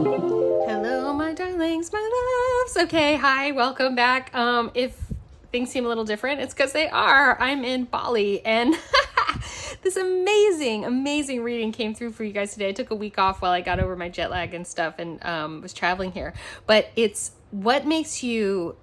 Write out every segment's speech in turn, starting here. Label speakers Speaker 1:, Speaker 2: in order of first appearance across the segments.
Speaker 1: Hello, my darlings, my loves. Okay, hi, welcome back. If things seem a little different, it's because they are. I'm in Bali, and this amazing reading came through for you guys today. I took a week off while I got over my jet lag and stuff, and was traveling here. But it's what makes you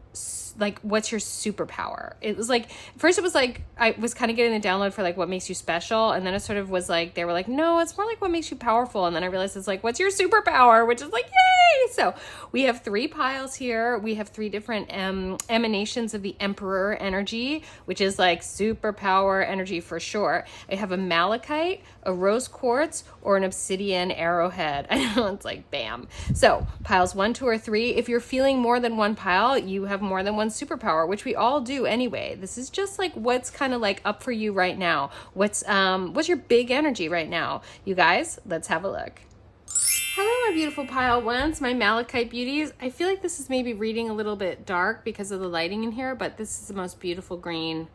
Speaker 1: like, what's your superpower? It was like, first it was like, I was kind of getting the download for like what makes you special. And then it sort of was like, they were like, no, it's more like what makes you powerful. And then I realized it's like, what's your superpower? Which is like, yay. So we have 3 piles here. We have 3 different emanations of the Emperor energy, which is like superpower energy for sure. I have a malachite, a rose quartz, or an obsidian arrowhead. I know, it's like, bam. So piles 1, 2, or 3. If you're feeling more than one pile, you have more than one superpower, which we all do anyway. This is just like what's kind of like up for you right now. What's your big energy right now? You guys, let's have a look. Hello, my beautiful pile ones, my malachite beauties. I feel like this is maybe reading a little bit dark because of the lighting in here, but this is the most beautiful green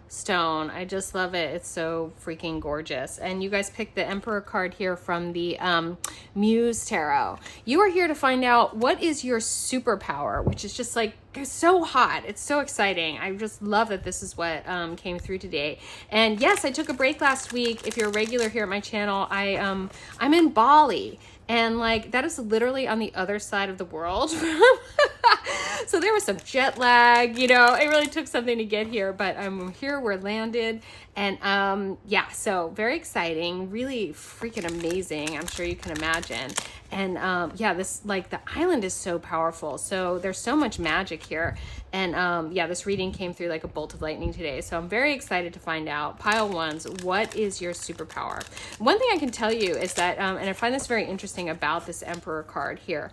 Speaker 1: stone. I just love it. It's so freaking gorgeous. And you guys picked the Emperor card here from the Muse Tarot. You are here to find out what is your superpower, which is just like so hot. It's so exciting. I just love that this is what came through today. And yes, I took a break last week. If you're a regular here at my channel, I'm in Bali. And like, that is literally on the other side of the world. So there was some jet lag, you know, it really took something to get here, but I'm here, we're landed. And yeah, so very exciting, really freaking amazing. I'm sure you can imagine. And yeah, this, like, the island is so powerful. So there's so much magic here. And yeah, this reading came through like a bolt of lightning today. So I'm very excited to find out. Pile ones, what is your superpower? One thing I can tell you is that, and I find this very interesting about this Emperor card here,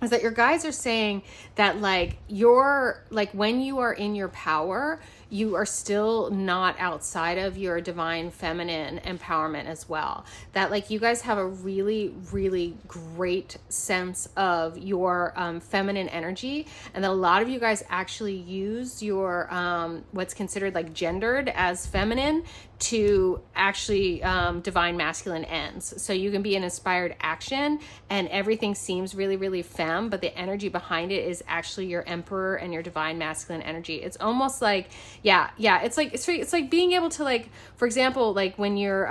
Speaker 1: is that your guides are saying that like you're like, when you are in your power, you are still not outside of your divine feminine empowerment as well. That like you guys have a really, really great sense of your feminine energy, and that a lot of you guys actually use your what's considered like gendered as feminine to actually divine masculine ends. So you can be an inspired action and everything seems really, really femme, but the energy behind it is actually your Emperor and your divine masculine energy. It's almost like, yeah, it's like being able to, like, for example, like when you're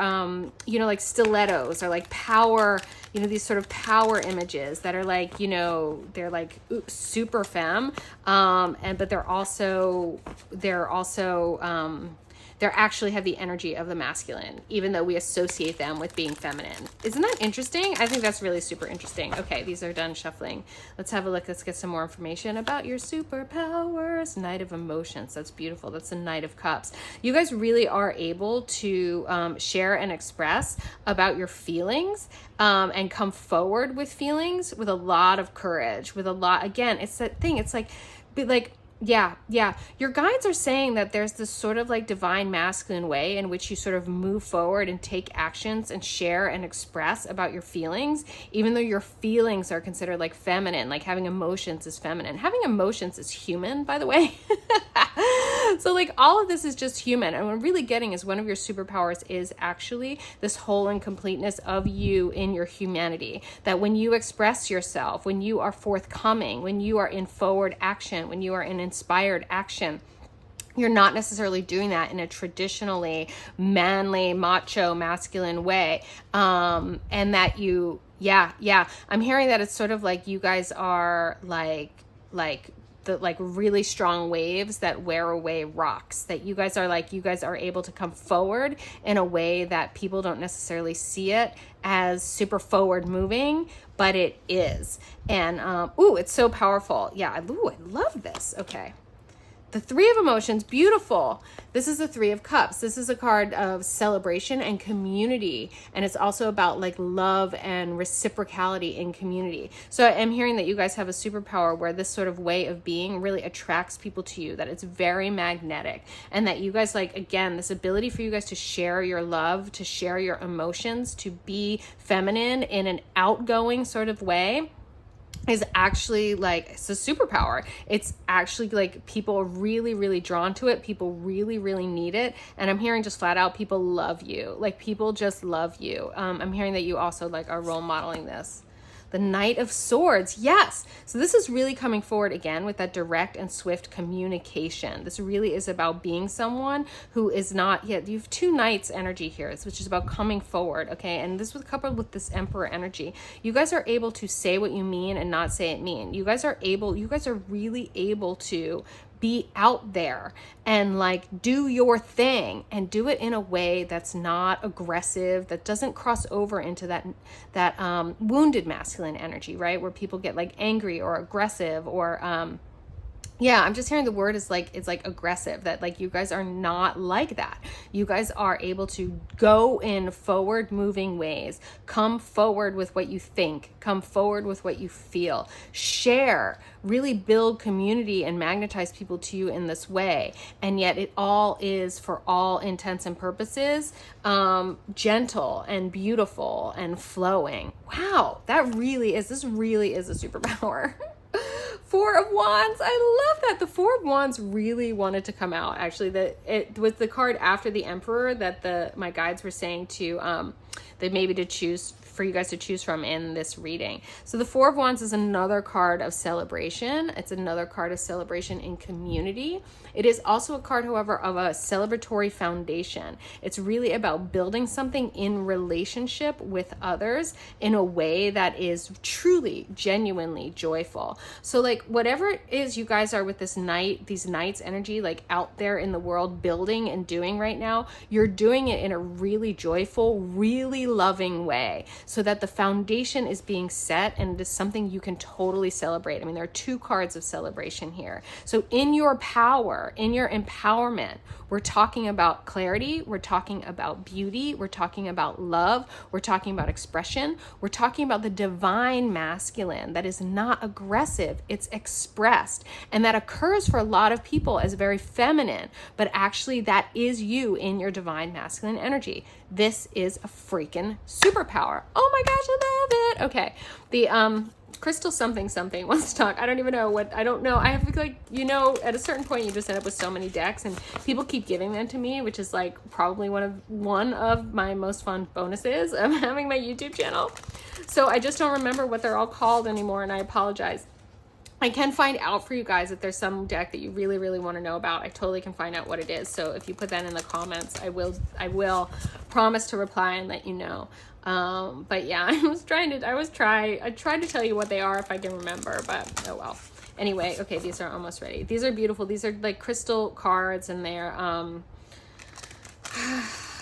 Speaker 1: you know, like stilettos or like power, you know, these sort of power images that are like, you know, they're like super femme, but they're also they actually have the energy of the masculine, even though we associate them with being feminine. Isn't that interesting? I think that's really super interesting. Okay, these are done shuffling. Let's have a look. Let's get some more information about your superpowers. Knight of Emotions. That's beautiful. That's the Knight of Cups. You guys really are able to share and express about your feelings and come forward with feelings with a lot of courage, with a lot, again, it's that thing. It's like, yeah. Your guides are saying that there's this sort of like divine masculine way in which you sort of move forward and take actions and share and express about your feelings, even though your feelings are considered like feminine, like having emotions is feminine. Having emotions is human, by the way. So like all of this is just human. And what I'm really getting is one of your superpowers is actually this whole and completeness of you in your humanity. That when you express yourself, when you are forthcoming, when you are in forward action, when you are in inspired action, you're not necessarily doing that in a traditionally manly, macho, masculine way. And that you, yeah. I'm hearing that it's sort of like you guys are like really strong waves that wear away rocks, that you guys are able to come forward in a way that people don't necessarily see it as super forward moving, but it is. And it's so powerful. Yeah, I love this. Okay. The Three of Emotions, beautiful. This is the Three of Cups. This is a card of celebration and community. And it's also about like love and reciprocality in community. So I'm hearing that you guys have a superpower where this sort of way of being really attracts people to you, that it's very magnetic. And that you guys, like, again, this ability for you guys to share your love, to share your emotions, to be feminine in an outgoing sort of way, is actually like, it's a superpower. It's actually like people are really, really drawn to it. People really, really need it. And I'm hearing just flat out, people love you. Like people just love you. I'm hearing that you also like are role modeling this. The Knight of Swords. Yes. So this is really coming forward again with that direct and swift communication. This really is about being someone who is not yet. You have two knights energy here, which is about coming forward. Okay. And this was coupled with this Emperor energy. You guys are able to say what you mean and not say it mean. You guys are really able to be out there and like do your thing and do it in a way that's not aggressive, that doesn't cross over into that wounded masculine energy, right? Where people get like angry or aggressive or yeah, I'm just hearing the word is like, it's like aggressive, that like you guys are not like that. You guys are able to go in forward moving ways, come forward with what you think, come forward with what you feel, share, really build community and magnetize people to you in this way. And yet it all is, for all intents and purposes, gentle and beautiful and flowing. Wow, this really is a superpower. Four of Wands. I love that. The Four of Wands really wanted to come out. Actually, it was the card after the Emperor that my guides were saying to that maybe to choose for you guys to choose from in this reading. So the Four of Wands is another card of celebration. It's another card of celebration in community. It is also a card, however, of a celebratory foundation. It's really about building something in relationship with others in a way that is truly, genuinely joyful. So like whatever it is you guys are with these knights energy, like out there in the world building and doing right now, you're doing it in a really joyful, really loving way, so that the foundation is being set and it is something you can totally celebrate. I mean, there are two cards of celebration here. So in your power, in your empowerment, we're talking about clarity, we're talking about beauty, we're talking about love, we're talking about expression, we're talking about the divine masculine that is not aggressive, it's expressed, and that occurs for a lot of people as very feminine, but actually that is you in your divine masculine energy. This is a freaking superpower. Oh my gosh, I love it. Okay, the Crystal something wants to talk. I don't even know what, I don't know. I have like, at a certain point you just end up with so many decks and people keep giving them to me, which is like probably one of my most fun bonuses of having my YouTube channel. So I just don't remember what they're all called anymore, and I apologize. I can find out for you guys if there's some deck that you really, really want to know about. I totally can find out what it is. So if you put that in the comments, I will promise to reply and let you know. But yeah, I tried to tell you what they are if I can remember, but oh well. Anyway, okay, these are almost ready. These are beautiful. These are like crystal cards, and they're,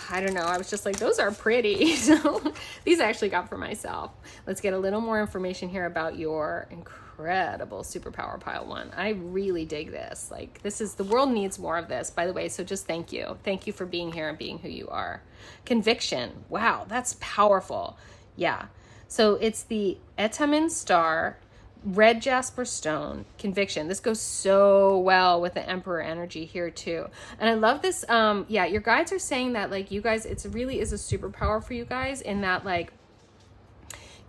Speaker 1: I don't know. I was just like, those are pretty. So these I actually got for myself. Let's get a little more information here about your incredible superpower pile one. I really dig this. Like, the world needs more of this, by the way. So just thank you. Thank you for being here and being who you are. Conviction. Wow, that's powerful. Yeah. So it's the Etamin star, red jasper stone, conviction. This goes so well with the Emperor energy here too. And I love this. Yeah, your guides are saying that like you guys, it's really is a superpower for you guys in that like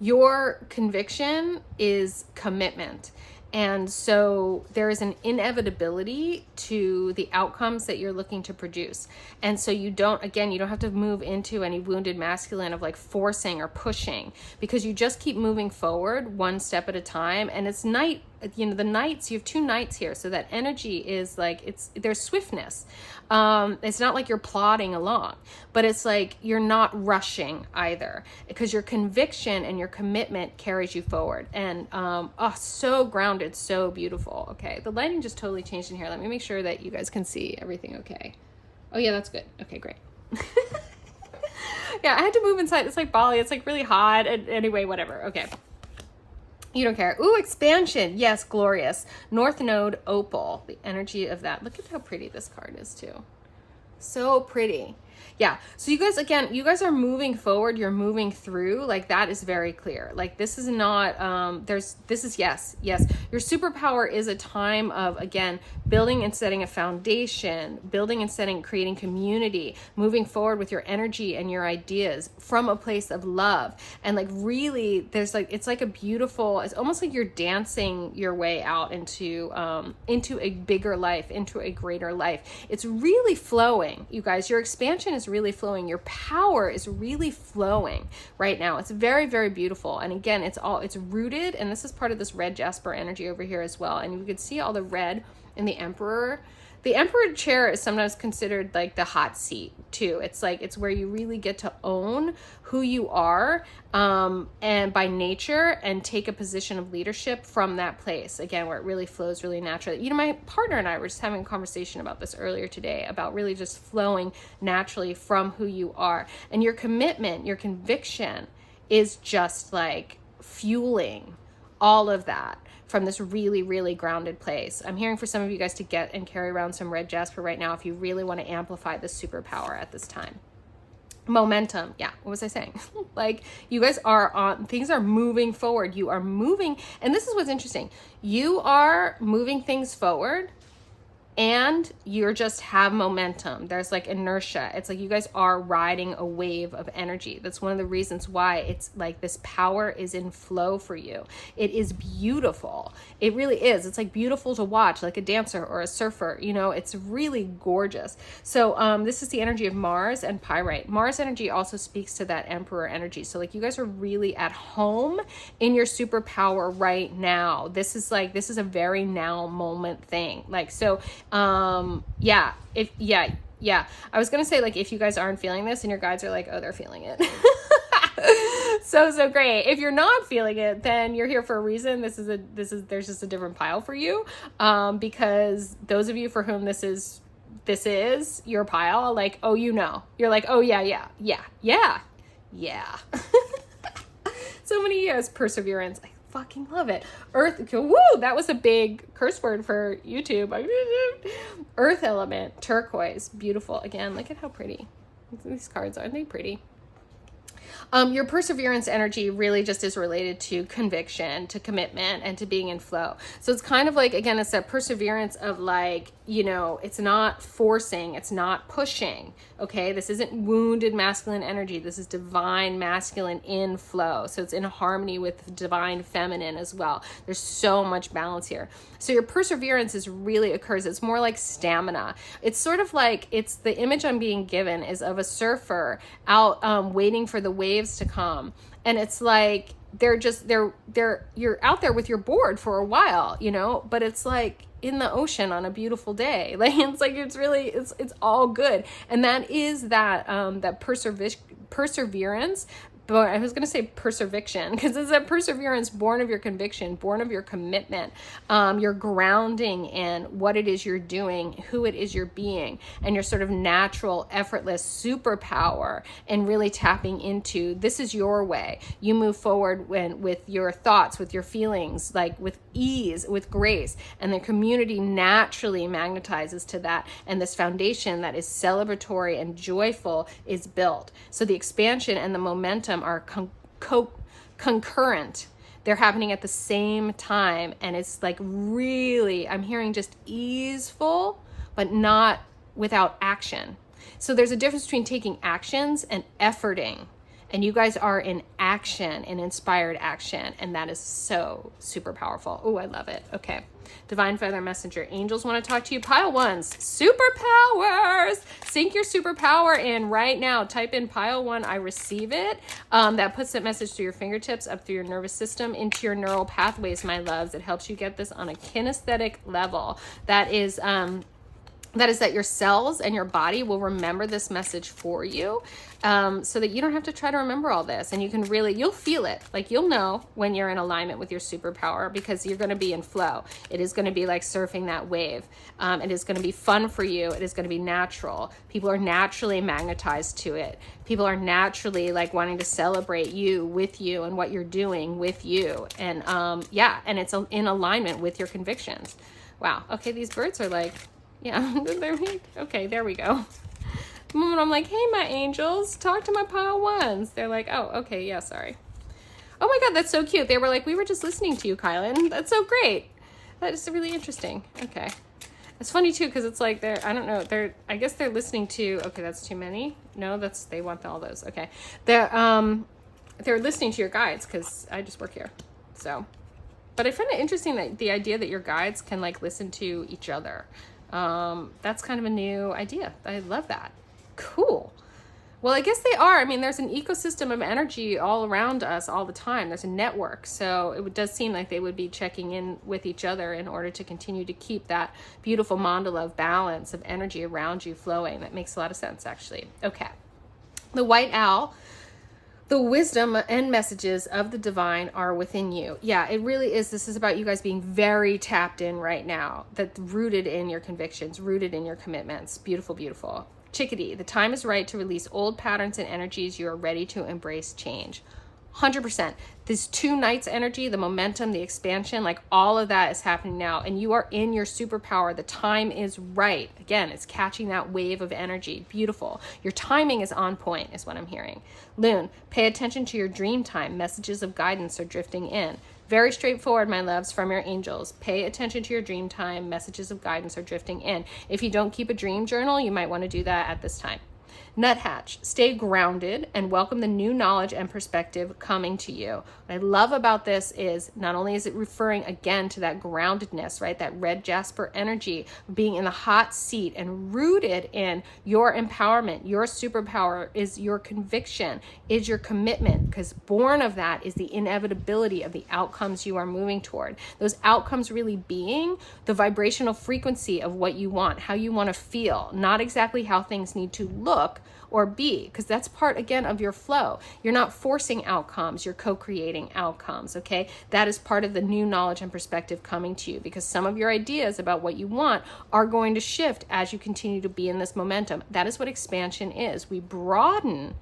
Speaker 1: your conviction is commitment. And so there is an inevitability to the outcomes that you're looking to produce. And so you don't have to move into any wounded masculine of like forcing or pushing, because you just keep moving forward one step at a time. And it's night, the knights, you have two knights here. So that energy is like, there's swiftness. It's not like you're plodding along, but it's like you're not rushing either, because your conviction and your commitment carries you forward. And so grounded, so beautiful. Okay, the lighting just totally changed in here. Let me make sure that you guys can see everything okay. Oh yeah, that's good. Okay, great. Yeah, I had to move inside. It's like Bali. It's like really hot. And anyway, whatever. Okay. You don't care. Ooh, expansion. Yes, glorious. North Node Opal. The energy of that. Look at how pretty this card is too. So pretty. Yeah. So you guys, again, you guys are moving forward. You're moving through. Like that is very clear. Like this is not, this is yes. Your superpower is a time of, again, building and setting a foundation, creating community, moving forward with your energy and your ideas from a place of love. And like really there's like, it's like a beautiful, it's almost like you're dancing your way out into a bigger life, into a greater life. It's really flowing, you guys. Your expansion expansion is really flowing. Your power is really flowing right now. It's very, very beautiful. And again, it's rooted, and this is part of this red jasper energy over here as well. And you can see all the red in the Emperor. The Emperor chair is sometimes considered like the hot seat too. It's like, it's where you really get to own who you are, and by nature, and take a position of leadership from that place. Again, where it really flows really naturally. You know, my partner and I were just having a conversation about this earlier today, about really just flowing naturally from who you are. And your commitment, your conviction is just like fueling all of that from this really, really grounded place. I'm hearing for some of you guys to get and carry around some red jasper right now if you really want to amplify this superpower at this time. Momentum. Yeah, what was I saying? Like, you guys are on, things are moving forward. You are moving, and this is what's interesting. You are moving things forward, and you're just have momentum. There's like inertia. It's like you guys are riding a wave of energy. That's one of the reasons why it's like this power is in flow for you. It is beautiful. It really is. It's like beautiful to watch, like a dancer or a surfer. You know, it's really gorgeous. So this is the energy of Mars and Pyrite. Mars energy also speaks to that Emperor energy. So like you guys are really at home in your superpower right now. This is a very now moment thing. Like, so yeah, I was gonna say, like, if you guys aren't feeling this and your guides are like, oh, they're feeling it. so great. If you're not feeling it, then you're here for a reason. There's just a different pile for you, because those of you for whom this is your pile, like, oh, you know, you're like, oh yeah. So many years, perseverance. I fucking love it. Earth, woo, that was a big curse word for YouTube. Earth element, turquoise, beautiful. Again, look at how pretty these cards are. Aren't they pretty? Your perseverance energy really just is related to conviction, to commitment, and to being in flow. So it's kind of like, again, it's that perseverance of like, you know, it's not forcing, it's not pushing, okay? This isn't wounded masculine energy. This is divine masculine in flow. So it's in harmony with divine feminine as well. There's so much balance here. So your perseverance is really occurs. It's more like stamina. It's sort of like, it's the image I'm being given is of a surfer out waiting for the waves to come. And it's like, you're out there with your board for a while, you know, but it's like in the ocean on a beautiful day. Like, it's like, it's really, it's all good. And that is that perseverance. But I was going to say perseviction, because it's that perseverance born of your conviction, born of your commitment, your grounding in what it is you're doing, who it is you're being, and your sort of natural, effortless superpower, and really tapping into, this is your way. You move forward with your thoughts, with your feelings, like with ease, with grace, and the community naturally magnetizes to that. And this foundation that is celebratory and joyful is built. So the expansion and the momentum are concurrent. They're happening at the same time, and it's like really, I'm hearing just easeful, but not without action. So there's a difference between taking actions and efforting. And you guys are in action, in inspired action. And that is so super powerful. Oh, I love it. Okay. Divine Feather Messenger. Angels want to talk to you. Pile ones. Superpowers. Sync your superpower in right now. Type in pile one. I receive it. That puts that message through your fingertips, up through your nervous system, into your neural pathways, my loves. It helps you get this on a kinesthetic level. That is that your cells and your body will remember this message for you, so that you don't have to try to remember all this. And you can really, you'll feel it. Like, you'll know when you're in alignment with your superpower, because you're going to be in flow. It is going to be like surfing that wave. It is going to be fun for you. It is going to be natural. People are naturally magnetized to it. People are naturally like wanting to celebrate you, with you, and what you're doing with you. And yeah, and it's in alignment with your convictions. Wow. Okay, these birds are like, yeah, okay, there we go. The moment I'm like, hey, my angels, talk to my pile ones. They're like, oh, okay, yeah, sorry. Oh my God, that's so cute. They were like, we were just listening to you, Kylan. That's so great. That is really interesting. Okay. It's funny too, because it's like I don't know, I guess they're listening to, okay, that's too many. No, they want all those. Okay. They're listening to your guides, because I just work here. So, but I find it interesting that the idea that your guides can like listen to each other. That's kind of a new idea. I love that. Cool. Well, I guess they are. I mean, there's an ecosystem of energy all around us all the time. There's a network. So it does seem like they would be checking in with each other in order to continue to keep that beautiful mandala of balance of energy around you flowing. That makes a lot of sense, actually. Okay. The white owl, the wisdom and messages of the divine are within you. Yeah, it really is. This is about you guys being very tapped in right now, that's rooted in your convictions, rooted in your commitments. Beautiful, beautiful. Chickadee, the time is right to release old patterns and energies. You are ready to embrace change. 100%. This 2 nights energy, the momentum, the expansion, like all of that is happening now. And you are in your superpower. The time is right. Again, it's catching that wave of energy. Beautiful. Your timing is on point, is what I'm hearing. Loon, pay attention to your dream time. Messages of guidance are drifting in. Very straightforward, my loves, from your angels. Pay attention to your dream time. Messages of guidance are drifting in. If you don't keep a dream journal, you might want to do that at this time. Nuthatch, stay grounded and welcome the new knowledge and perspective coming to you. What I love about this is not only is it referring again to that groundedness, right? That red jasper energy, being in the hot seat and rooted in your empowerment. Your superpower is your conviction, is your commitment, because born of that is the inevitability of the outcomes you are moving toward. Those outcomes really being the vibrational frequency of what you want, how you want to feel, not exactly how things need to look or be, because that's part, again, of your flow. You're not forcing outcomes, you're co-creating outcomes, okay? That is part of the new knowledge and perspective coming to you, because some of your ideas about what you want are going to shift as you continue to be in this momentum. That is what expansion is. We broaden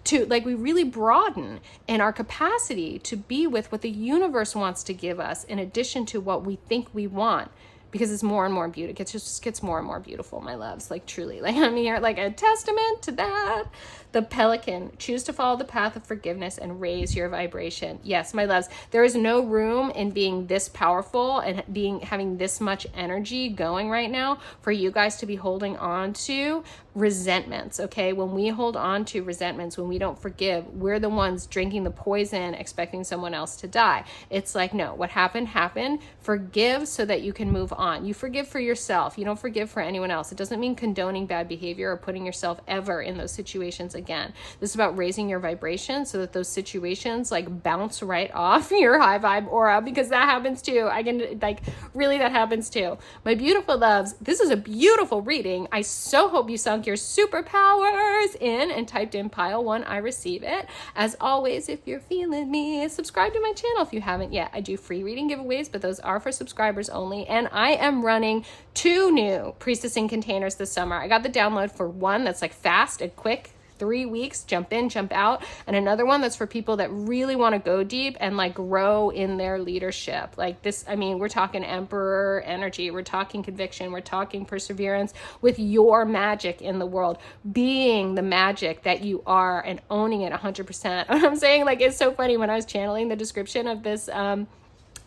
Speaker 1: to, like, we really broaden in our capacity to be with what the universe wants to give us in addition to what we think we want. Because it's more and more beautiful. It just gets more and more beautiful, my loves. Like, truly. Like, I'm here, like, a testament to that. The pelican, choose to follow the path of forgiveness and raise your vibration. Yes, my loves, there is no room in being this powerful and having this much energy going right now for you guys to be holding on to resentments, okay? When we hold on to resentments, when we don't forgive, we're the ones drinking the poison, expecting someone else to die. It's like, no, what happened, happened. Forgive so that you can move on. You forgive for yourself. You don't forgive for anyone else. It doesn't mean condoning bad behavior or putting yourself ever in those situations again. This is about raising your vibration so that those situations like bounce right off your high vibe aura, because that happens too. I can, like, really, that happens too. My beautiful loves, this is a beautiful reading. I so hope you sunk your superpowers in and typed in pile 1, I receive it. As always, if you're feeling me, subscribe to my channel if you haven't yet. I do free reading giveaways, but those are for subscribers only. And I am running 2 new priestessing containers this summer. I got the download for one that's like fast and quick, 3 weeks, jump in, jump out, and another one that's for people that really want to go deep and like grow in their leadership. Like this, I mean, we're talking emperor energy, we're talking conviction, we're talking perseverance with your magic in the world, being the magic that you are and owning it 100%. What I'm saying, like, it's so funny when I was channeling the description of this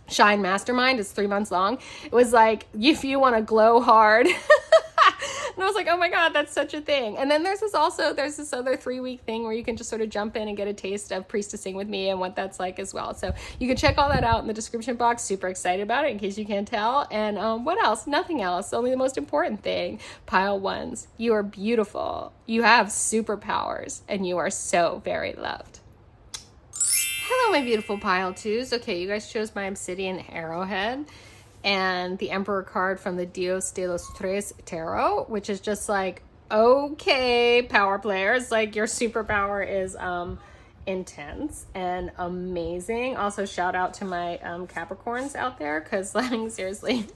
Speaker 1: Shine Mastermind, it's 3 months long. It was like, if you want to glow hard. And I was like, oh my God, that's such a thing. And then there's this other 3-week thing where you can just sort of jump in and get a taste of priestessing with me and what that's like as well. So you can check all that out in the description box. Super excited about it in case you can't tell. And what else? Nothing else. Only the most important thing. Pile 1s. You are beautiful. You have superpowers and you are so very loved. Hello, my beautiful pile 2s. Okay, you guys chose my obsidian arrowhead and the Emperor card from the Dios de los Tres Tarot, which is just like, okay, power players, like your superpower is intense and amazing. Also, shout out to my Capricorns out there, because like, seriously.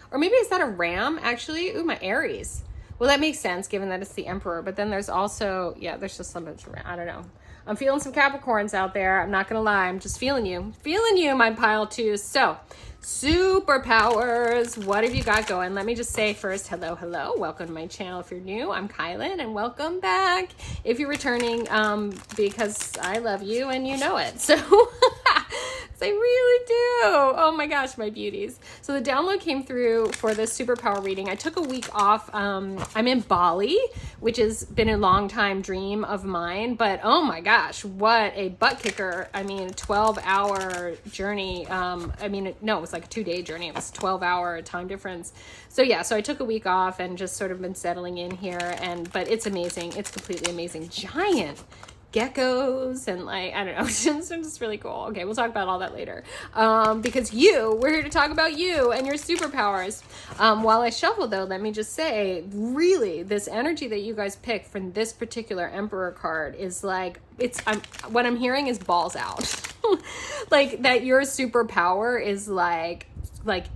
Speaker 1: Or maybe is that a ram, actually? Ooh, my Aries. Well, that makes sense given that it's the Emperor, but then there's also, yeah, there's just some, I don't know. I'm feeling some Capricorns out there. I'm not going to lie. I'm just feeling you. Feeling you, my pile 2s. So, superpowers. What have you got going? Let me just say first, hello, hello. Welcome to my channel if you're new. I'm Kylin, and welcome back if you're returning, because I love you and you know it. So, They really do. Oh my gosh, my beauties. So the download came through for this superpower reading. I took a week off. I'm in Bali, which has been a long time dream of mine, but oh my gosh, what a butt kicker. I mean, 12-hour journey. No, it was like a 2-day journey. It was 12-hour time difference. So yeah, so I took a week off and just sort of been settling in here, but it's amazing. It's completely amazing. Giant geckos and like, I don't know, it's just really cool. Okay, we'll talk about all that later. Because we're here to talk about you and your superpowers. While I shuffle though, let me just say, really, this energy that you guys picked from this particular Emperor card is like, what I'm hearing is balls out. Like that your superpower is like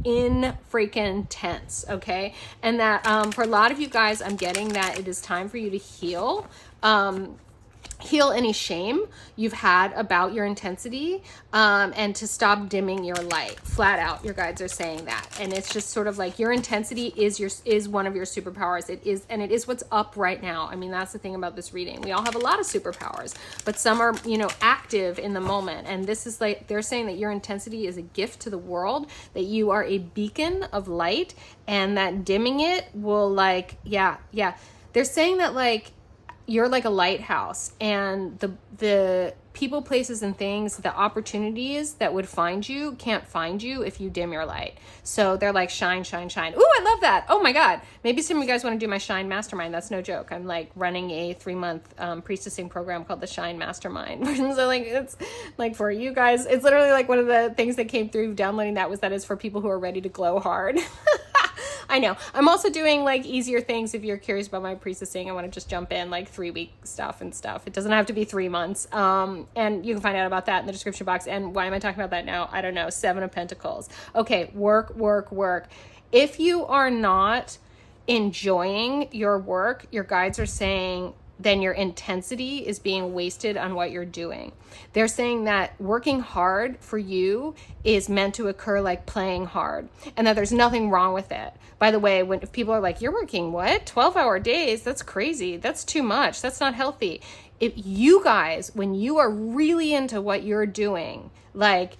Speaker 1: in freaking tense, okay? And that for a lot of you guys, I'm getting that it is time for you to heal. Heal any shame you've had about your intensity, and to stop dimming your light. Flat out, your guides are saying that. And it's just sort of like your intensity is one of your superpowers. It is what's up right now. I mean, that's the thing about this reading. We all have a lot of superpowers, but some are, active in the moment. And this is like, they're saying that your intensity is a gift to the world, that you are a beacon of light, and that dimming it will They're saying that like, you're like a lighthouse, and the people, places, and things, the opportunities that would find you can't find you if you dim your light. So they're like, shine, shine, shine. Ooh, I love that. Oh my God. Maybe some of you guys want to do my Shine Mastermind. That's no joke. I'm like running a 3-month priestessing program called the Shine Mastermind. So like, it's like for you guys, it's literally like one of the things that came through downloading that is for people who are ready to glow hard. I know. I'm also doing like easier things. If you're curious about my priestessing, I want to just jump in like 3-week stuff. It doesn't have to be 3 months. And you can find out about that in the description box. And why am I talking about that now? I don't know. 7 of Pentacles. Okay. Work, work, work. If you are not enjoying your work, your guides are saying then your intensity is being wasted on what you're doing. They're saying that working hard for you is meant to occur like playing hard, and that there's nothing wrong with it. By the way, if people are like, you're working 12-hour days, that's crazy. That's too much. That's not healthy. If you guys, when you are really into what you're doing, like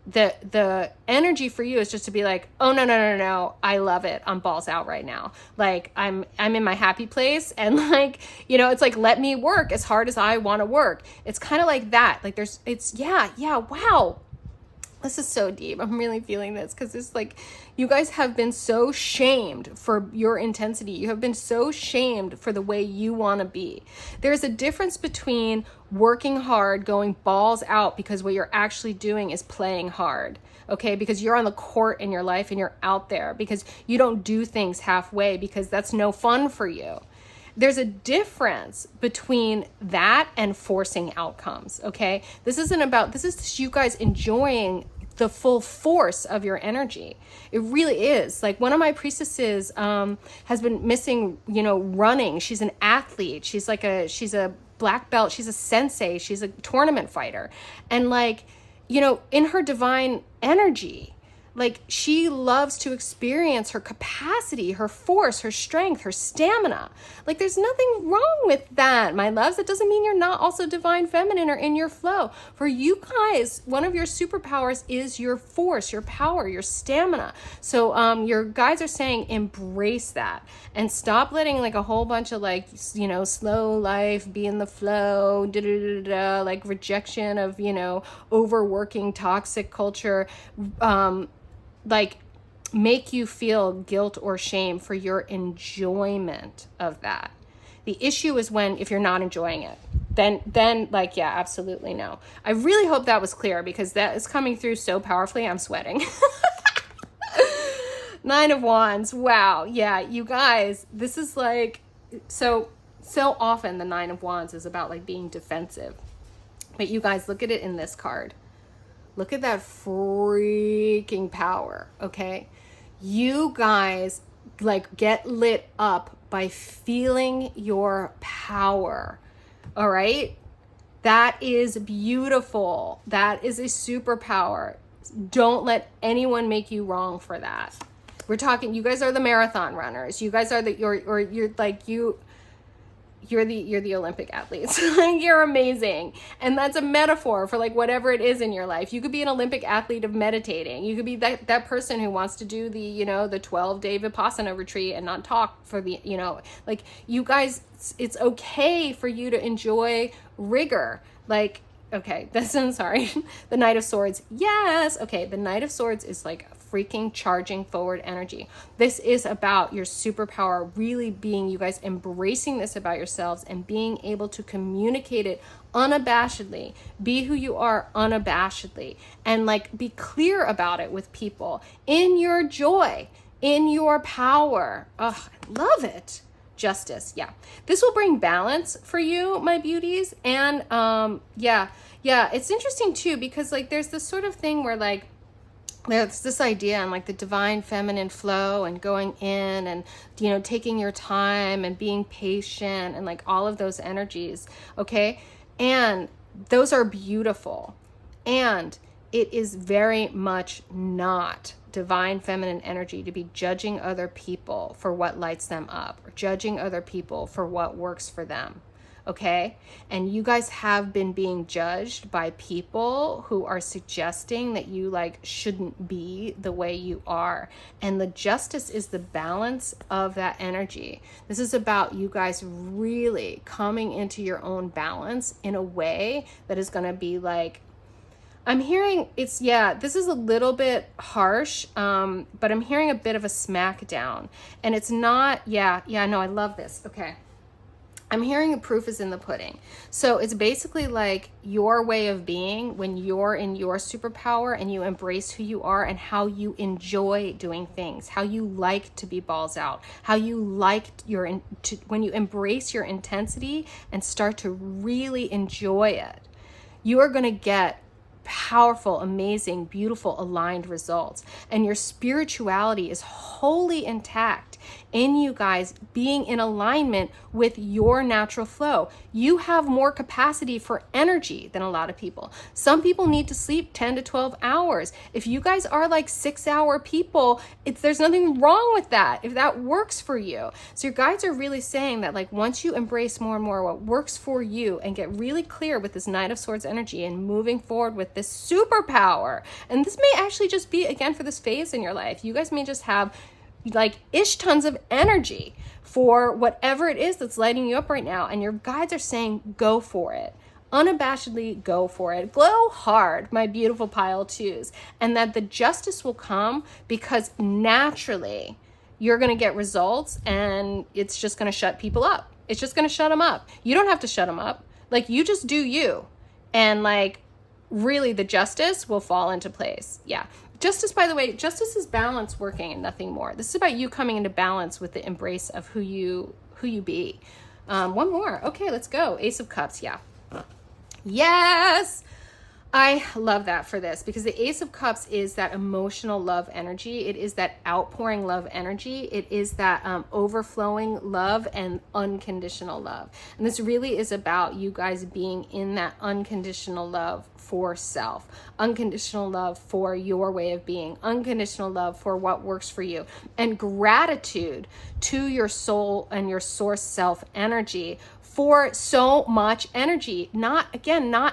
Speaker 1: the energy for you is just to be like, oh no, I love it, I'm balls out right now, like I'm in my happy place, and like, it's like, let me work as hard as I want to work. It's kind of like that. Like wow, this is so deep. I'm really feeling this because it's like, you guys have been so shamed for your intensity. You have been so shamed for the way you want to be. There's a difference between working hard, going balls out, because what you're actually doing is playing hard. Okay, because you're on the court in your life and you're out there, because you don't do things halfway, because that's no fun for you. There's a difference between that and forcing outcomes, okay? This is just you guys enjoying the full force of your energy. It really is. Like, one of my priestesses has been missing, running. She's an athlete. She's a black belt. She's a sensei. She's a tournament fighter. And like, in her divine energy, like, she loves to experience her capacity, her force, her strength, her stamina. Like, there's nothing wrong with that, my loves. That doesn't mean you're not also divine feminine or in your flow. For you guys, one of your superpowers is your force, your power, your stamina. So your guides are saying embrace that and stop letting like a whole bunch of like, slow life, be in the flow, like rejection of, overworking, toxic culture, like make you feel guilt or shame for your enjoyment of that. The issue is if you're not enjoying it, then like, yeah, absolutely no. I really hope that was clear, because that is coming through so powerfully. I'm sweating. 9 of Wands. Wow. Yeah, you guys, this is like, so often the 9 of Wands is about like being defensive, but you guys, look at it in this card. Look at that freaking power, okay? You guys like get lit up by feeling your power, all right? That is beautiful. That is a superpower. Don't let anyone make you wrong for that. We're talking, you guys are the marathon runners. You guys are you're like, you're the Olympic athletes. You're amazing. And that's a metaphor for like whatever it is in your life. You could be an Olympic athlete of meditating. You could be that person who wants to do the, you know, the 12-day Vipassana retreat and not talk for the, you know, like you guys, it's okay for you to enjoy rigor. Like, okay, sorry. The Knight of Swords. Yes. Okay. The Knight of Swords is like freaking charging forward energy. This is about your superpower really being, you guys embracing this about yourselves and being able to communicate it unabashedly. Be who you are unabashedly and like be clear about it with people in your joy, in your power. Oh, I love it. Justice. Yeah. This will bring balance for you, my beauties. And yeah, it's interesting too, because like there's this sort of thing where like there's this idea and like the divine feminine flow and going in and, you know, taking your time and being patient and like all of those energies. Okay. And those are beautiful. And it is very much not divine feminine energy to be judging other people for what lights them up or judging other people for what works for them. Okay. And you guys have been being judged by people who are suggesting that you like shouldn't be the way you are. And the justice is the balance of that energy. This is about you guys really coming into your own balance in a way that is going to be like, I'm hearing it's, yeah, this is a little bit harsh, but I'm hearing a bit of a smackdown and it's not, no, I love this. Okay. I'm hearing the proof is in the pudding. So it's basically like your way of being when you're in your superpower and you embrace who you are and how you enjoy doing things, how you like to be balls out, how you like when you embrace your intensity and start to really enjoy it, you are going to get powerful, amazing, beautiful, aligned results. And your spirituality is wholly intact in you guys being in alignment with your natural flow. You have more capacity for energy than a lot of people. Some people need to sleep 10 to 12 hours. If you guys are like 6-hour people, there's nothing wrong with that if that works for you. So your guides are really saying that like once you embrace more and more what works for you and get really clear with this Knight of Swords energy and moving forward with this superpower, and this may actually just be again for this phase in your life, you guys may just have like tons of energy for whatever it is that's lighting you up right now. And your guides are saying, go for it. Unabashedly go for it. Glow hard, my beautiful pile twos. And that the justice will come because naturally you're going to get results and it's just going to shut people up. It's just going to shut them up. You don't have to shut them up. Like you just do you. And like really the justice will fall into place. Yeah. Justice, by the way, justice is balance working and nothing more. This is about you coming into balance with the embrace of who you be. One more. Okay, let's go. Ace of Cups. Yeah. Yes. I love that for this because the Ace of Cups is that emotional love energy. It is that outpouring love energy. It is that overflowing love and unconditional love. And this really is about you guys being in that unconditional love for self, unconditional love for your way of being, unconditional love for what works for you, and gratitude to your soul and your source self energy for so much energy. Not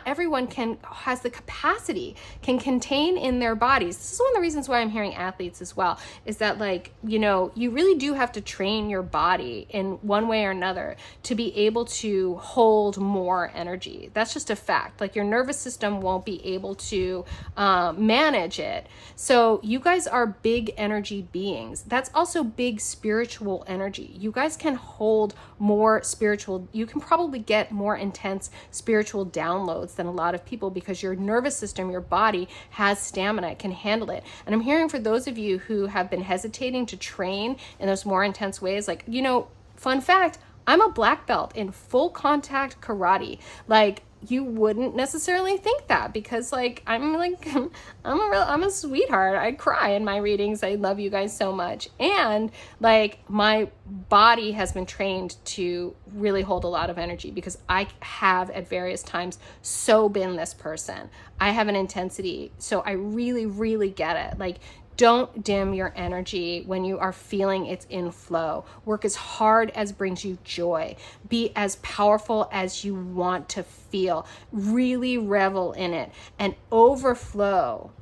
Speaker 1: everyone has the capacity, can contain in their bodies. This is one of the reasons why I'm hearing athletes as well, is that like, you know, you really do have to train your body in one way or another to be able to hold more energy. That's just a fact. Like your nervous system won't be able to manage it. So you guys are big energy beings. That's also big spiritual energy. You guys can hold more spiritual, you can probably get more intense spiritual downloads than a lot of people because your nervous system, your body has stamina, it can handle it. And I'm hearing for those of you who have been hesitating to train in those more intense ways, like, you know, fun fact, I'm a black belt in full contact karate. Like, you wouldn't necessarily think that because like I'm a sweetheart. I cry in my readings. I love you guys so much. And like my body has been trained to really hold a lot of energy because I have at various times so been this person. I have an intensity. So I really, really get it. Like, Don't dim your energy when you are feeling it's in flow. Work as hard as brings you joy. Be as powerful as you want to feel. Really revel in it and overflow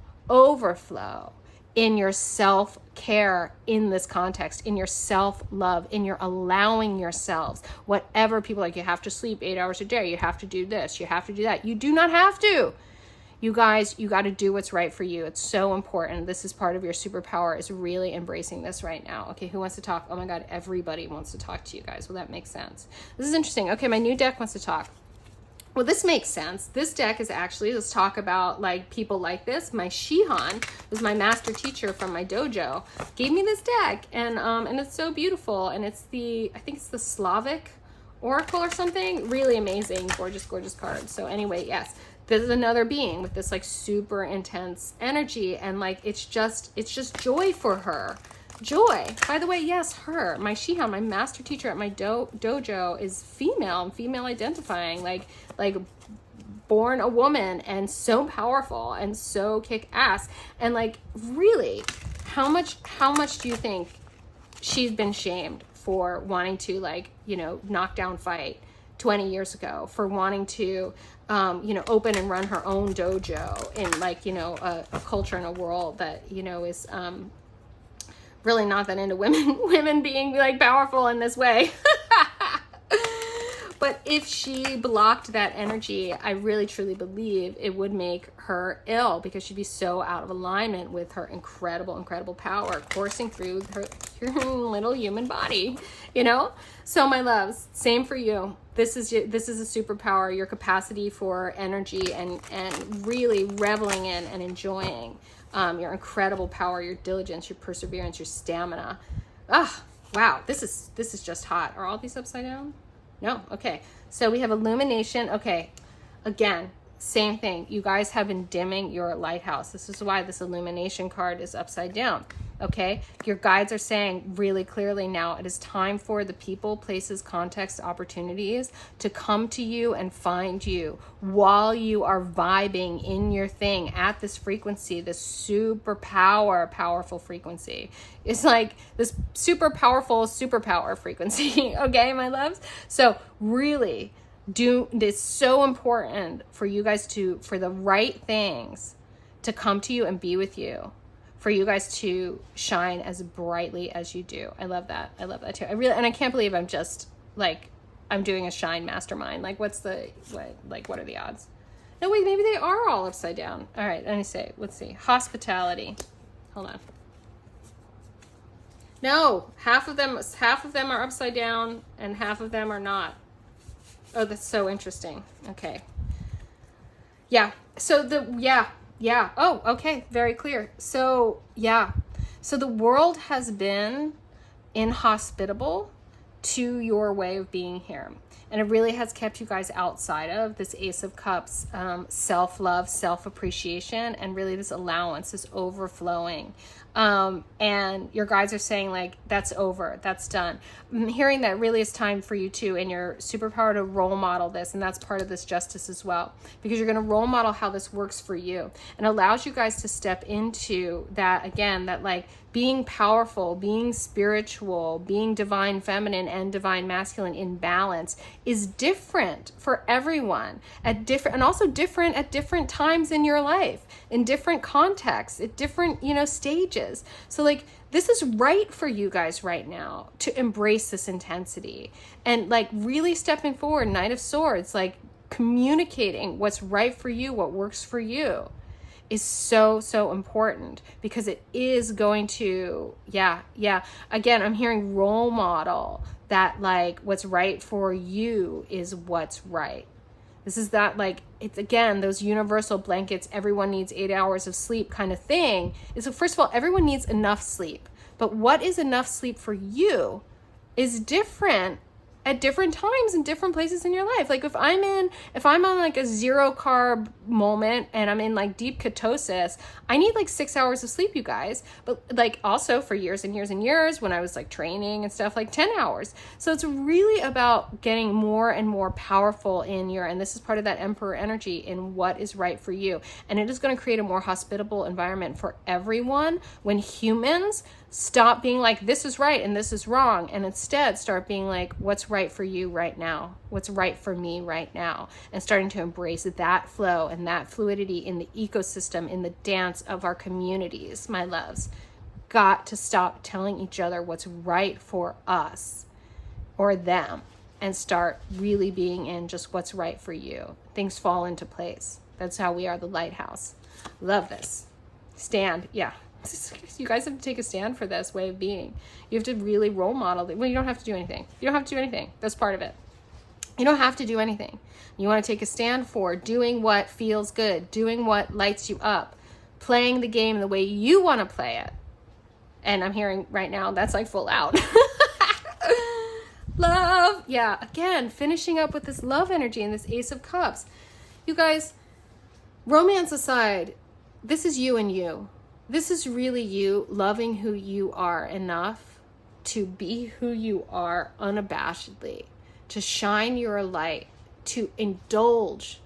Speaker 1: in your self-care in this context, in your self-love, in your allowing yourselves, whatever people like, you have to sleep 8 hours a day, you have to do this, you have to do that. You do not have to. You guys, you got to do what's right for you. It's so important. This is part of your superpower, is really embracing this right now. Okay, who wants to talk? Oh my God, everybody wants to talk to you guys. Well, that makes sense. This is interesting. Okay, my new deck wants to talk. Well, this makes sense. This deck is actually, let's talk about like people like this. My Shihan was my master teacher from my dojo, gave me this deck, and it's so beautiful. And it's the, I think it's the Slavic Oracle or something. Really amazing, gorgeous, gorgeous card. So anyway, yes, this is another being with this like super intense energy, and like it's just joy for her. Joy. By the way, yes, her, my Shihan, my master teacher at my dojo is female. I'm female identifying, like born a woman, and so powerful and so kick ass. And like, really, how much do you think she's been shamed for wanting to, like, you know, knock down fight 20 years ago, for wanting to, you know, open and run her own dojo in, like, you know, a culture and a world that, you know, is really not that into women being like powerful in this way. But if she blocked that energy, I really truly believe it would make her ill, because she'd be so out of alignment with her incredible power coursing through her little human body, you know? So my loves, same for you. This is a superpower, your capacity for energy and really reveling in and enjoying your incredible power, your diligence, your perseverance, your stamina. Ah, wow, this is just hot. Are all these upside down? No? Okay. So we have illumination. Okay. Again, same thing. You guys have been dimming your lighthouse. This is why this illumination card is upside down. Okay. Your guides are saying really clearly now it is time for the people, places, context, opportunities to come to you and find you while you are vibing in your thing at this frequency, this super powerful frequency. It's like this super powerful superpower frequency. Okay, my loves? So really, it's so important for you guys for the right things to come to you and be with you, for you guys to shine as brightly as you do. I love that. I love that too. I can't believe I'm just like, I'm doing a shine mastermind. Like, what are the odds? No, wait, maybe they are all upside down. All right, let's see. Hospitality. Hold on. No, half of them are upside down and half of them are not. Oh, that's so interesting. Okay. Yeah. So yeah. Oh, okay. Very clear. So yeah. So the world has been inhospitable to your way of being here. And it really has kept you guys outside of this Ace of Cups, self-love, self-appreciation, and really this allowance, this overflowing. And your guides are saying, like, that's over, that's done. I'm hearing that really it's time for you to, in your superpower, to role model this. And that's part of this justice as well, because you're going to role model how this works for you, and allows you guys to step into that, again, that like being powerful, being spiritual, being divine feminine and divine masculine in balance is different for everyone and also different at different times in your life, in different contexts, at different, stages. So like, this is right for you guys right now to embrace this intensity and like really stepping forward, Knight of Swords, like communicating what's right for you, what works for you is so important, because it is going to, again, I'm hearing role model, that like what's right for you is what's right. This is that, like, it's again, those universal blankets, everyone needs 8 hours of sleep kind of thing. So first of all, everyone needs enough sleep, but what is enough sleep for you is different at different times in different places in your life. Like if I'm on like a 0 carb moment and I'm in like deep ketosis, I need like 6 hours of sleep, you guys. But like also for years and years and years when I was like training and stuff, like 10 hours. So it's really about getting more and more powerful in your, and this is part of that emperor energy, in what is right for you. And it is going to create a more hospitable environment for everyone when humans stop being like, this is right and this is wrong, and instead start being like, what's right for you right now? What's right for me right now? And starting to embrace that flow and that fluidity in the ecosystem, in the dance of our communities, my loves. Got to stop telling each other what's right for us or them and start really being in just what's right for you. Things fall into place. That's how we are the lighthouse. Love this. Stand. Yeah. You guys have to take a stand for this way of being. You have to really role model it. Well, you don't have to do anything. You don't have to do anything. That's part of it. You don't have to do anything. You want to take a stand for doing what feels good, doing what lights you up, playing the game the way you want to play it. And I'm hearing right now, that's like full out. Love. Yeah. Again, finishing up with this love energy and this Ace of Cups. You guys, romance aside, this is you and you. This is really you loving who you are enough to be who you are unabashedly, to shine your light, to indulge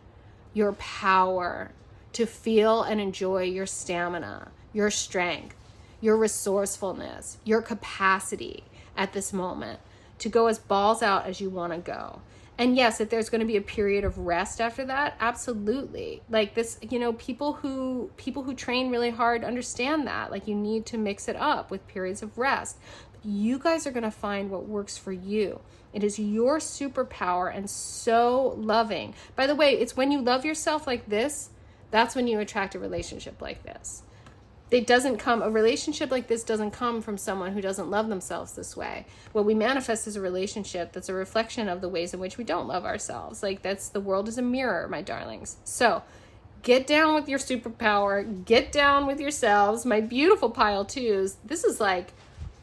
Speaker 1: your power, to feel and enjoy your stamina, your strength, your resourcefulness, your capacity at this moment to go as balls out as you want to go. And yes, if there's going to be a period of rest after that, absolutely. Like this, you know, people who train really hard understand that. Like you need to mix it up with periods of rest. But you guys are going to find what works for you. It is your superpower and so loving. By the way, it's when you love yourself like this, that's when you attract a relationship like this. A relationship like this doesn't come from someone who doesn't love themselves this way. What we manifest is a relationship that's a reflection of the ways in which we don't love ourselves. Like the world is a mirror, my darlings. So get down with your superpower, get down with yourselves. My beautiful pile twos. This is like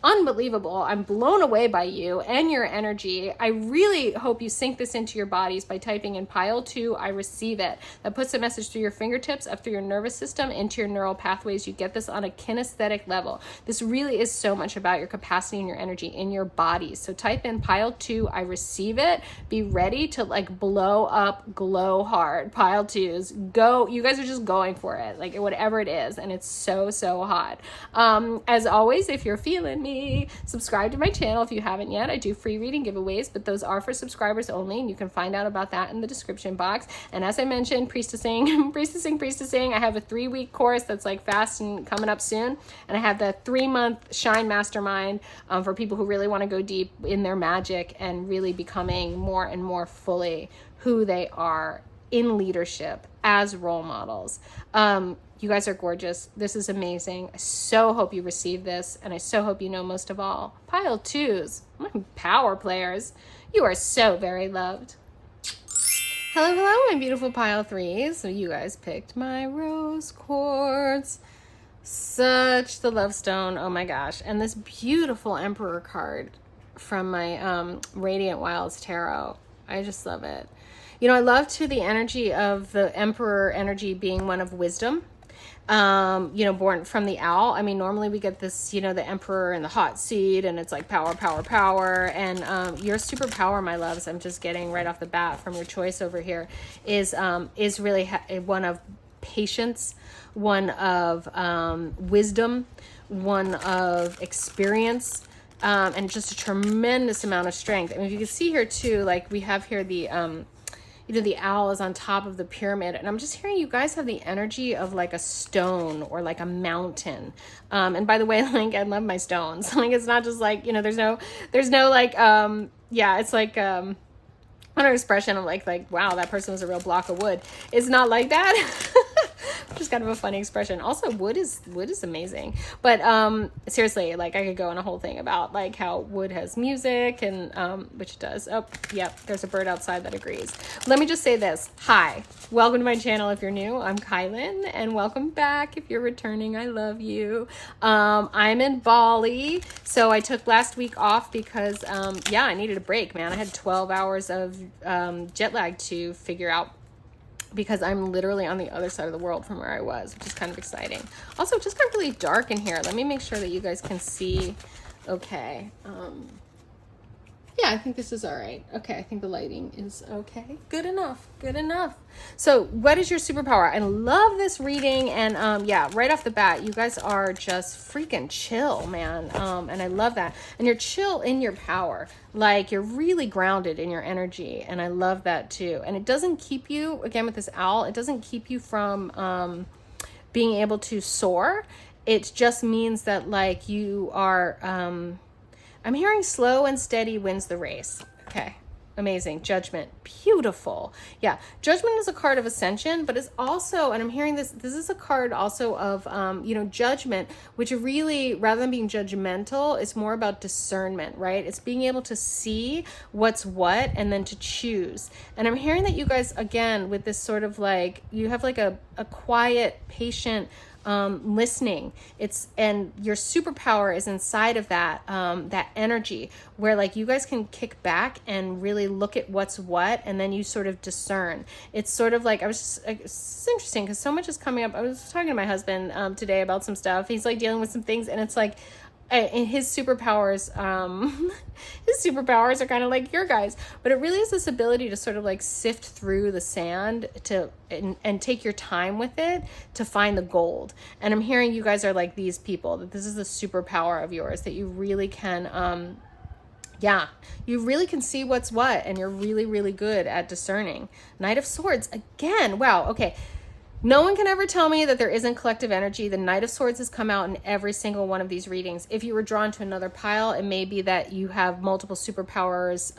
Speaker 1: unbelievable. I'm blown away by you and your energy. I really hope you sink this into your bodies by typing in pile 2, I receive it. That puts a message through your fingertips, up through your nervous system, into your neural pathways. You get this on a kinesthetic level. This really is so much about your capacity and your energy in your bodies. So type in pile 2, I receive it. Be ready to like blow up, glow hard. Pile 2s, go. You guys are just going for it, like whatever it is. And it's so, so hot. As always, if you're feeling me, subscribe to my channel if you haven't yet. I do free reading giveaways, but those are for subscribers only, and you can find out about that in the description box. And as I mentioned, priestessing, I have a 3-week course that's like fast and coming up soon, and I have the 3-month Shine Mastermind for people who really want to go deep in their magic and really becoming more and more fully who they are in leadership as role models. You guys are gorgeous. This is amazing. I so hope you receive this, and I so hope you know most of all, pile 2s, my power players, you are so very loved. Hello, my beautiful pile 3s. So you guys picked my rose quartz. Such the love stone. Oh my gosh. And this beautiful Emperor card from my Radiant Wilds Tarot. I just love it. You know, I love too the energy of the Emperor energy being one of wisdom. You know, born from the owl. I mean, normally we get this, you know, the Emperor and the hot seat, and it's like power, power, power. And your superpower, my loves, I'm just getting right off the bat from your choice over here, is really one of patience, one of wisdom, one of experience, and just a tremendous amount of strength. I mean, you can see here too, like we have here the you know, the owl is on top of the pyramid, and I'm just hearing you guys have the energy of like a stone or like a mountain. And by the way, like I love my stones. Like it's not just like, you know, there's no like yeah, it's like an expression of like wow, that person was a real block of wood. It's not like that. Just kind of a funny expression. Also, wood is amazing. But seriously, like I could go on a whole thing about like how wood has music and which it does. Oh, yep, there's a bird outside that agrees. Let me just say this. Hi, welcome to my channel if you're new. I'm Kylin, and welcome back if you're returning. I love you. I'm in Bali, so I took last week off because yeah, I needed a break, man. I had 12 hours of jet lag to figure out, because I'm literally on the other side of the world from where I was, which is kind of exciting. Also, it just got really dark in here. Let me make sure that you guys can see okay. Yeah, I think this is all right. Okay, I think the lighting is okay. Good enough, good enough. So what is your superpower? I love this reading, and yeah, right off the bat, you guys are just freaking chill, man. And I love that. And you're chill in your power. Like, you're really grounded in your energy, and I love that too. And it doesn't keep you, again with this owl, it doesn't keep you from being able to soar. It just means that like you are I'm hearing slow and steady wins the race. Okay, amazing. Judgment, beautiful. Yeah, Judgment is a card of ascension, but it's also, and I'm hearing this is a card also of, you know, judgment, which really, rather than being judgmental, it's more about discernment, right? It's being able to see what's what and then to choose. And I'm hearing that you guys, again, with this sort of like, you have like a quiet, patient, listening. And your superpower is inside of that, that energy where like you guys can kick back and really look at what's what, and then you sort of discern. It's sort of like, it's interesting because so much is coming up. I was talking to my husband today about some stuff. He's like dealing with some things, and it's like, and his superpowers are kind of like your guys, but it really is this ability to sort of like sift through the sand and take your time with it to find the gold. And I'm hearing you guys are like these people, that this is the superpower of yours, that you really can yeah, you really can see what's what, and you're really, really good at discerning. Knight of Swords again. Wow. Okay. No one can ever tell me that there isn't collective energy. The Knight of Swords has come out in every single one of these readings. If you were drawn to another pile, it may be that you have multiple superpowers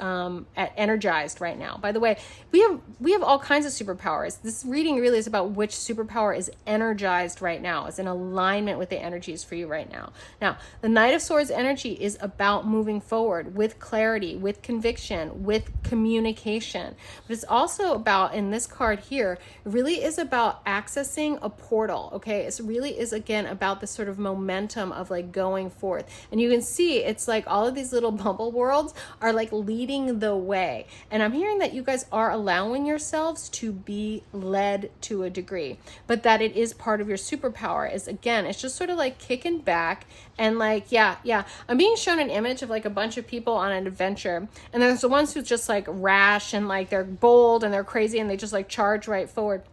Speaker 1: energized right now. By the way, we have all kinds of superpowers. This reading really is about which superpower is energized right now, is in alignment with the energies for you right now. Now, the Knight of Swords energy is about moving forward with clarity, with conviction, with communication. But it's also about, in this card here, it really is about accessing a portal. Okay, it really is again about this sort of momentum of like going forth, and you can see it's like all of these little bubble worlds are like leading the way. And I'm hearing that you guys are allowing yourselves to be led to a degree, but that it is part of your superpower. Is again, it's just sort of like kicking back and like, yeah, I'm being shown an image of like a bunch of people on an adventure, and there's the ones who's just like rash and like they're bold and they're crazy and they just like charge right forward.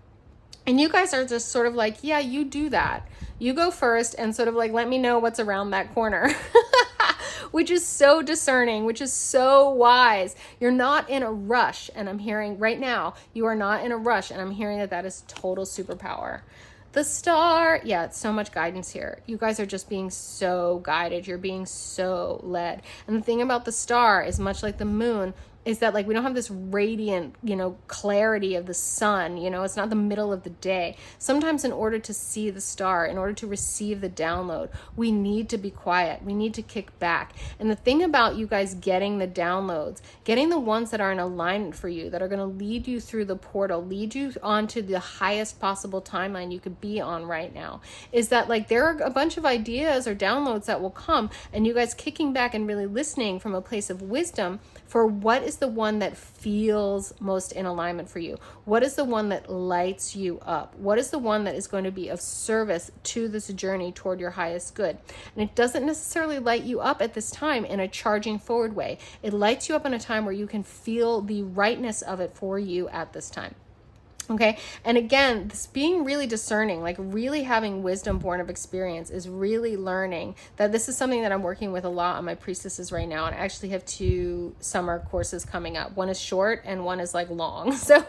Speaker 1: And you guys are just sort of like, yeah, you do that. You go first and sort of like, let me know what's around that corner, which is so discerning, which is so wise. You're not in a rush. And I'm hearing right now, you are not in a rush. And I'm hearing that that is total superpower. The Star, yeah, it's so much guidance here. You guys are just being so guided. You're being so led. And the thing about the Star is, much like the moon, is that like we don't have this radiant, you know, clarity of the sun, you know, it's not the middle of the day. Sometimes in order to see the star, in order to receive the download, we need to be quiet. We need to kick back. And the thing about you guys getting the downloads, getting the ones that are in alignment for you, that are going to lead you through the portal, lead you onto the highest possible timeline you could be on right now, is that like there are a bunch of ideas or downloads that will come, and you guys kicking back and really listening from a place of wisdom for what is the one that feels most in alignment for you? What is the one that lights you up? What is the one that is going to be of service to this journey toward your highest good? And it doesn't necessarily light you up at this time in a charging forward way. It lights you up in a time where you can feel the rightness of it for you at this time. Okay. And again, this being really discerning, like really having wisdom born of experience, is really learning that this is something that I'm working with a lot on my priestesses right now. And I actually have 2 summer courses coming up. One is short and one is like long. So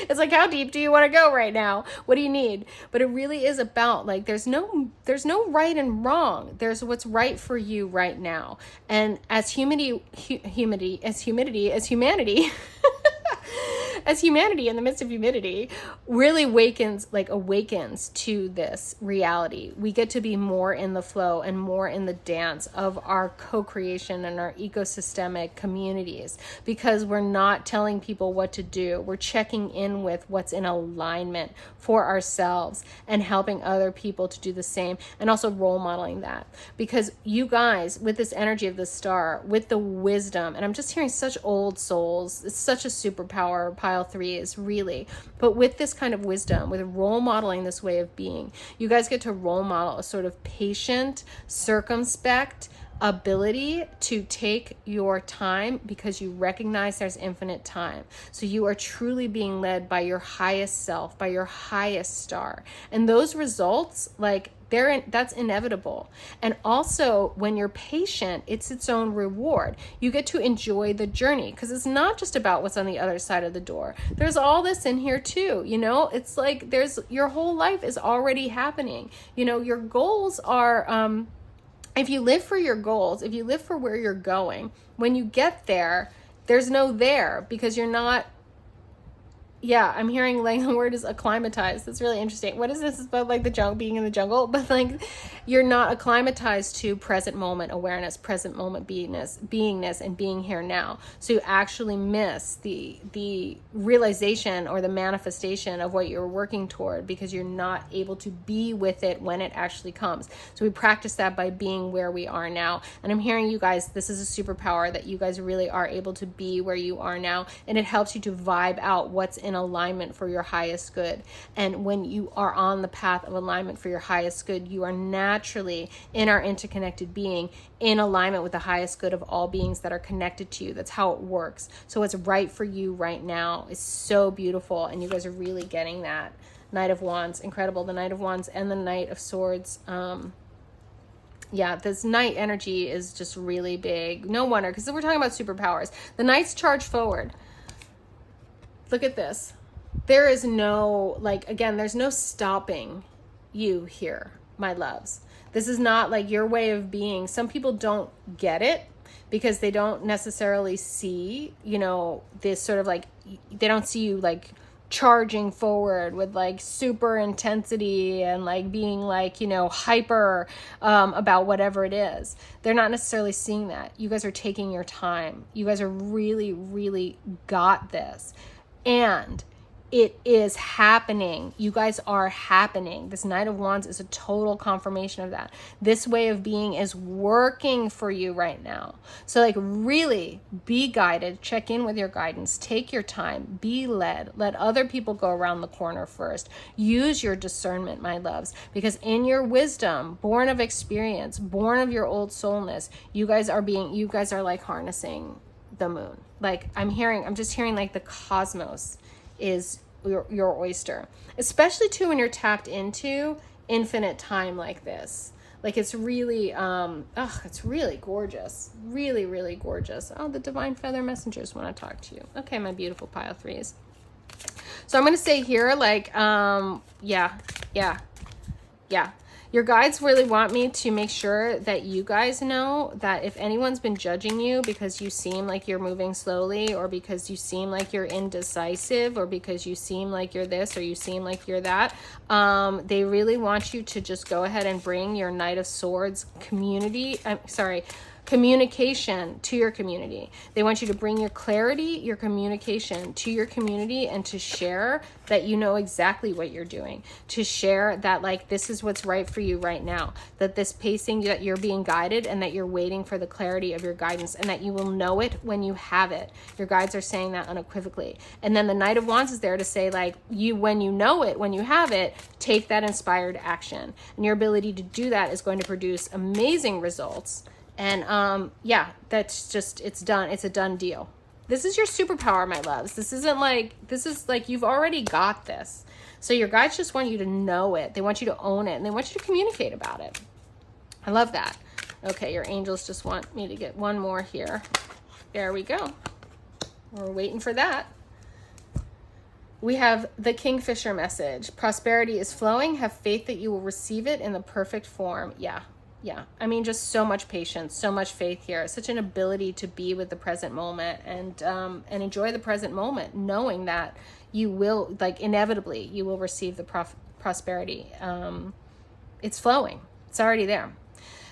Speaker 1: it's like, how deep do you want to go right now? What do you need? But it really is about like, there's no right and wrong. There's what's right for you right now. And as humanity, as humanity in the midst of humidity really awakens to this reality. We get to be more in the flow and more in the dance of our co-creation and our ecosystemic communities, because we're not telling people what to do. We're checking in with what's in alignment for ourselves and helping other people to do the same, and also role modeling that. Because you guys, with this energy of the star, with the wisdom, and I'm just hearing such old souls, it's such a superpower, pile 3 is really, but with this kind of wisdom, with role modeling this way of being, you guys get to role model a sort of patient, circumspect ability to take your time, because you recognize there's infinite time. So you are truly being led by your highest self, by your highest star. And those results, like, that's inevitable. And also, when you're patient, it's its own reward. You get to enjoy the journey, because it's not just about what's on the other side of the door. There's all this in here too, you know? It's like your whole life is already happening. You know, your goals are, if you live for your goals, if you live for where you're going, when you get there, there's no there, because you're not. Yeah, I'm hearing like the word is acclimatized. That's really interesting. What is this? It's about like the jungle, being in the jungle, but like you're not acclimatized to present moment awareness, present moment beingness, and being here now. So you actually miss the realization or the manifestation of what you're working toward, because you're not able to be with it when it actually comes. So we practice that by being where we are now. And I'm hearing you guys, this is a superpower, that you guys really are able to be where you are now, and it helps you to vibe out what's in alignment for your highest good. And when you are on the path of alignment for your highest good, you are naturally, in our interconnected being, in alignment with the highest good of all beings that are connected to you. That's how it works. So what's right for you right now is so beautiful, and you guys are really getting that. Knight of Wands, incredible. The Knight of Wands and the Knight of Swords. Yeah, this Knight energy is just really big. No wonder, because we're talking about superpowers. The Knights charge forward. Look at this. There is no, like, again, there's no stopping you here, my loves. This is not like your way of being. Some people don't get it because they don't necessarily see, you know, this sort of like, they don't see you like charging forward with like super intensity and like being like, you know, hyper about whatever it is. They're not necessarily seeing that. You guys are taking your time. You guys are really, really got this. And it is happening. You guys are happening. This Knight of Wands is a total confirmation of that. This way of being is working for you right now. So like really be guided, check in with your guidance, take your time, be led, let other people go around the corner first. Use your discernment, my loves, because in your wisdom, born of experience, born of your old soulness, you guys are like harnessing the moon. Like I'm just hearing like the cosmos is your oyster, especially too when you're tapped into infinite time like this. Like it's really it's really gorgeous, really, really gorgeous. Oh, the divine feather messengers want to talk to you. Okay, my beautiful pile threes. So I'm gonna say here, like yeah, your guides really want me to make sure that you guys know that if anyone's been judging you because you seem like you're moving slowly, or because you seem like you're indecisive, or because you seem like you're this or you seem like you're that, they really want you to just go ahead and bring your Knight of Swords communication to your community. They want you to bring your clarity, your communication to your community, and to share that you know exactly what you're doing, to share that like this is what's right for you right now, that this pacing, that you're being guided, and that you're waiting for the clarity of your guidance, and that you will know it when you have it. Your guides are saying that unequivocally. And then the Knight of Wands is there to say like, when you know it, when you have it, take that inspired action. And your ability to do that is going to produce amazing results. And yeah, that's just, it's done. It's a done deal. This is your superpower, my loves. This is like you've already got this. So your guides just want you to know it. They want you to own it, and they want you to communicate about it. I love that. Okay, your angels just want me to get one more here. There we go. We're waiting for that. We have the Kingfisher message. Prosperity is flowing. Have faith that you will receive it in the perfect form. Yeah. Yeah, I mean, just so much patience, so much faith here, such an ability to be with the present moment and enjoy the present moment, knowing that you will, like, inevitably, you will receive the prosperity. It's flowing. It's already there.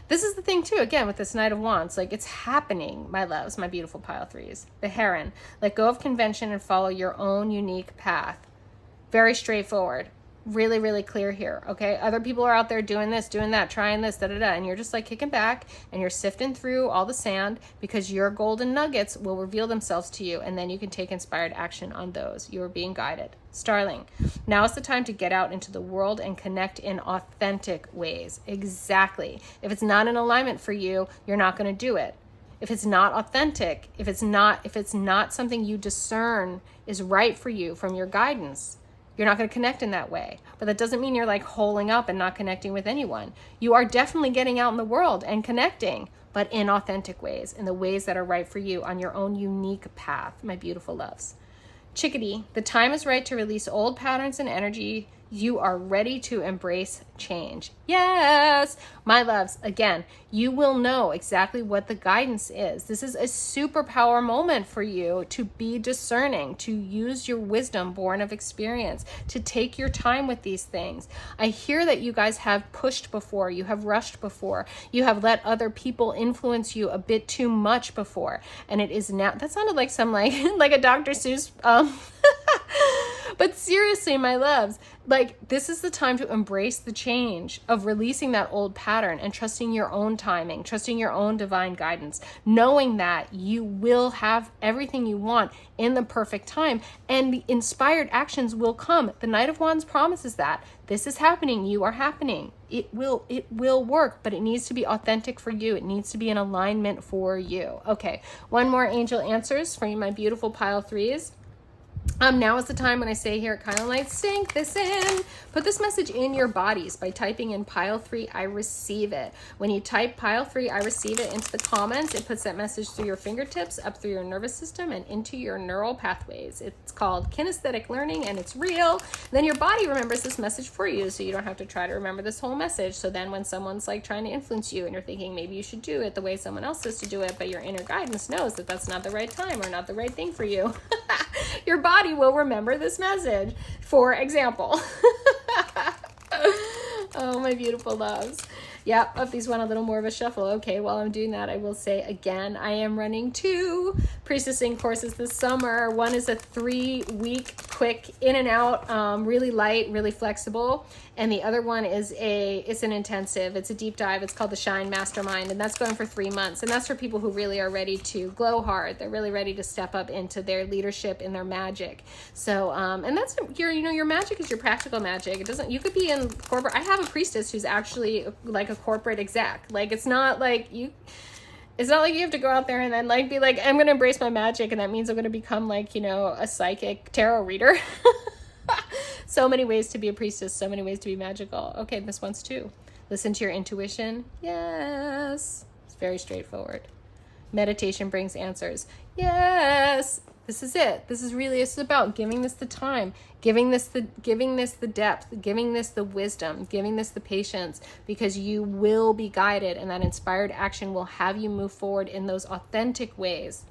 Speaker 1: This is the thing too, again, with this Knight of Wands, like, it's happening, my loves, my beautiful pile threes. The Heron, let go of convention and follow your own unique path. Very straightforward. Really, really clear here, okay? Other people are out there doing this, doing that, trying this, da-da-da, and you're just like kicking back and you're sifting through all the sand because your golden nuggets will reveal themselves to you, and then you can take inspired action on those. You are being guided. Starling, now is the time to get out into the world and connect in authentic ways. Exactly. If it's not in alignment for you, you're not going to do it. If it's not authentic, if it's not something you discern is right for you from your guidance, you're not going to connect in that way. But that doesn't mean you're like holing up and not connecting with anyone. You are definitely getting out in the world and connecting, but in authentic ways, in the ways that are right for you on your own unique path, my beautiful loves. Chickadee, the time is right to release old patterns and energy. You are ready to embrace change. Yes, my loves, again, you will know exactly what the guidance is. This is a superpower moment for you to be discerning, to use your wisdom born of experience, to take your time with these things. I hear that you guys have pushed before, you have rushed before, you have let other people influence you a bit too much before, and it is now, that sounded like some like a Dr. Seuss but seriously, my loves, like, this is the time to embrace the change of releasing that old pattern and trusting your own timing, trusting your own divine guidance, knowing that you will have everything you want in the perfect time and the inspired actions will come. The Knight of Wands promises that. This is happening. You are happening. It will work, but it needs to be authentic for you. It needs to be in alignment for you. Okay, one more angel answers for you, my beautiful pile threes. Now is the time when I say here at kylinlight, sink this in. Put this message in your bodies by typing in pile 3, I receive it. When you type pile 3, I receive it into the comments, it puts that message through your fingertips, up through your nervous system, and into your neural pathways. It's called kinesthetic learning, and it's real. Then your body remembers this message for you, so you don't have to try to remember this whole message. So then when someone's like trying to influence you and you're thinking maybe you should do it the way someone else says to do it, but your inner guidance knows that that's not the right time or not the right thing for you, your body will remember this message, for example. Oh, my beautiful loves. Yep, if these want a little more of a shuffle. Okay, while I'm doing that, I will say again, I am running 2 priestessing courses this summer. One is a 3-week quick in and out, really light, really flexible. And the other one is it's an intensive, it's a deep dive. It's called the Shine Mastermind, and that's going for 3 months. And that's for people who really are ready to glow hard. They're really ready to step up into their leadership and their magic. So, and that's your magic is your practical magic. It doesn't, you could be in corporate. I have a priestess who's actually like a corporate exec. Like, it's not like you have to go out there and then like be like, I'm going to embrace my magic, and that means I'm going to become like, a psychic tarot reader. So many ways to be a priestess, so many ways to be magical. Okay, this one's 2. Listen to your intuition. Yes. It's very straightforward. Meditation brings answers. Yes. This is it. This is about giving this the time, giving this the depth, giving this the wisdom, giving this the patience, because you will be guided, and that inspired action will have you move forward in those authentic ways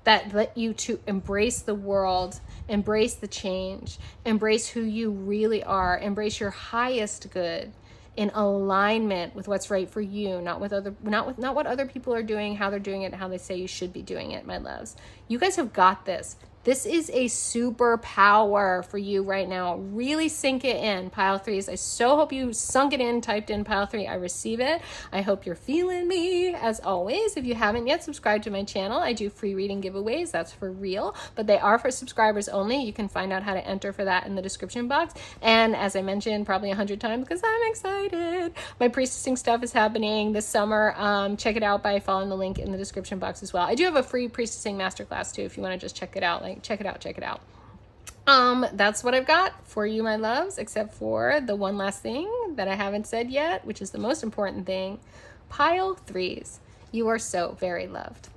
Speaker 1: that let you to embrace the world, embrace the change, embrace who you really are, embrace your highest good in alignment with what's right for you, not what other people are doing, how they're doing it, how they say you should be doing it, my loves. You guys have got this. This is a superpower for you right now. Really sink it in, pile threes. I so hope you sunk it in, typed in pile 3, I receive it. I hope you're feeling me. As always, if you haven't yet subscribed to my channel, I do free reading giveaways. That's for real, but they are for subscribers only. You can find out how to enter for that in the description box. And as I mentioned probably 100 times, because I'm excited, my priestessing stuff is happening this summer. Check it out by following the link in the description box as well. I do have a free priestessing masterclass too, if you want to just check it out. Check it out. That's what I've got for you, my loves, except for the one last thing that I haven't said yet, which is the most important thing. Pile threes. You are so very loved.